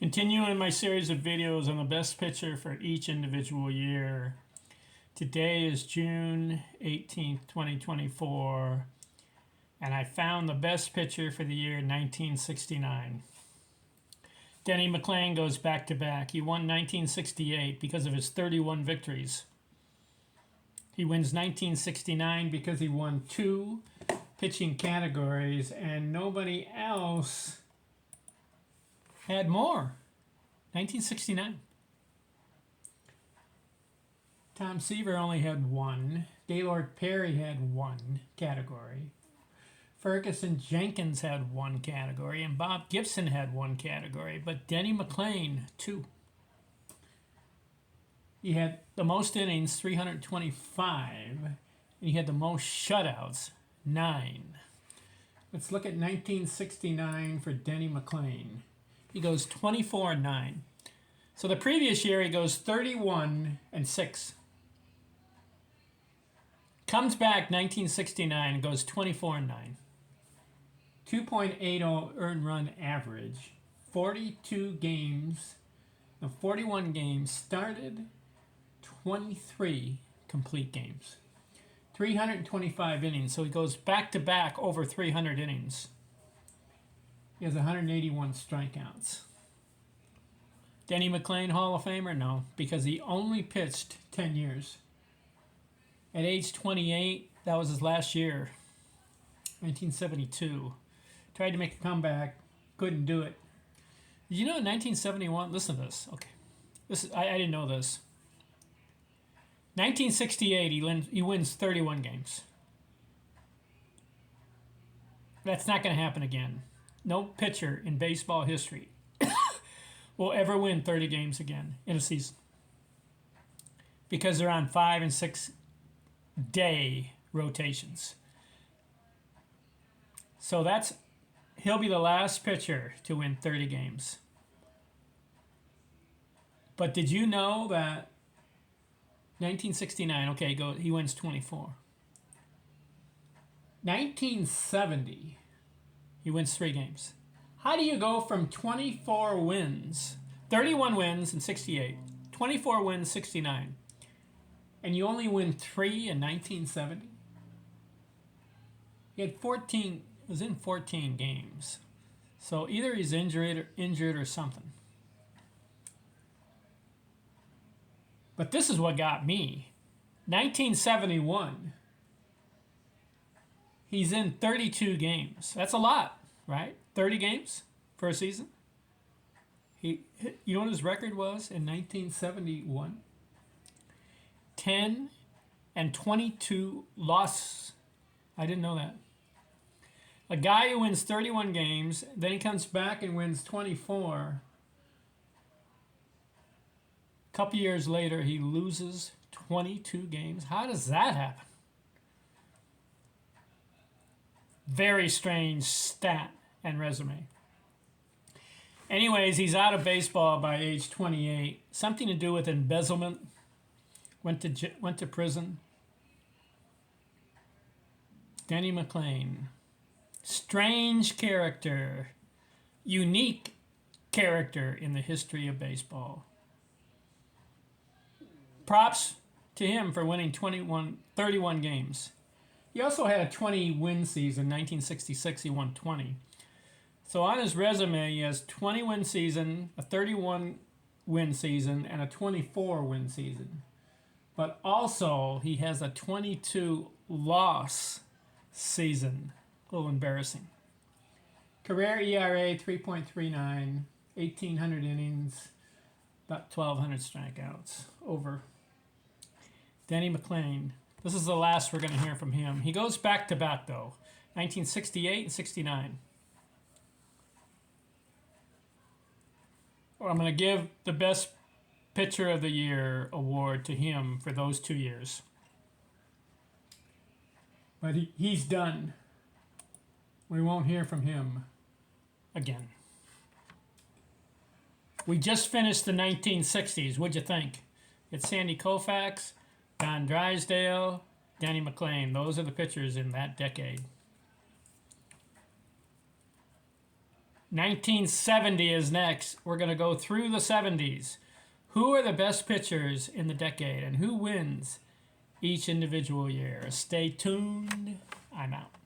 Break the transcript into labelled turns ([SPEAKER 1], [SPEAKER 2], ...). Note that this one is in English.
[SPEAKER 1] Continuing my series of videos on the best pitcher for each individual year. Today is June 18th, 2024, and I found the best pitcher for the year 1969. Denny McLain goes back to back. He won 1968 because of his 31 victories. He wins 1969 because he won 2 pitching categories, and nobody else had more. 1969. Tom Seaver only had 1. Gaylord Perry had 1 category. Ferguson Jenkins had 1 category, and Bob Gibson had 1 category, but Denny McLain 2. He had the most innings, 325, and he had the most shutouts, 9. Let's look at 1969 for Denny McLain. He goes 24-9. So the previous year he goes 31-6. Comes back 1969 and goes 24-9. 2.80 earned run average. 42 games. The 41 games started. 23 complete games. 325 innings. So he goes back to back over 300 innings. He has 181 strikeouts. Denny McLain, Hall of Famer? No, because he only pitched 10 years. At age 28, that was his last year, 1972. Tried to make a comeback, couldn't do it. Did you know in 1971, listen to this, okay. I didn't know this. 1968, he wins 31 games. That's not going to happen again. No pitcher in baseball history will ever win 30 games again in a season because they're on 5 and 6 day rotations. So he'll be the last pitcher to win 30 games. But did you know that 1969, okay, he wins 24. 1970, he wins 3 games. How do you go from 24 wins, 31 wins in 68, 24 wins 69, and you only win 3 in 1970? He had 14, was in 14 games. So either he's injured or something. But this is what got me. 1971. He's in 32 games. That's a lot, right? 30 games for a season. You know what his record was in 1971? 10-22 losses. I didn't know that. A guy who wins 31 games, then he comes back and wins 24. A couple years later, he loses 22 games. How does that happen? Very strange stat and resume. Anyways, he's out of baseball by age 28. Something to do with embezzlement. Went to prison. Denny McLain. Strange character. Unique character in the history of baseball. Props to him for winning 31 games. He also had a 20-win season. 1966, he won 20. So on his resume, he has 20-win season, a 31-win season, and a 24-win season. But also, he has a 22-loss season. A little embarrassing. Career ERA 3.39, 1,800 innings, about 1,200 strikeouts. Over. Denny McLain. This is the last we're going to hear from him. He goes back to back, though. 1968 and 69. I'm going to give the best pitcher of the year award to him for those 2 years. But he's done. We won't hear from him again. We just finished the 1960s. What'd you think? It's Sandy Koufax, Don Drysdale, Denny McLain. Those are the pitchers in that decade. 1970 is next. We're going to go through the 70s. Who are the best pitchers in the decade and who wins each individual year? Stay tuned. I'm out.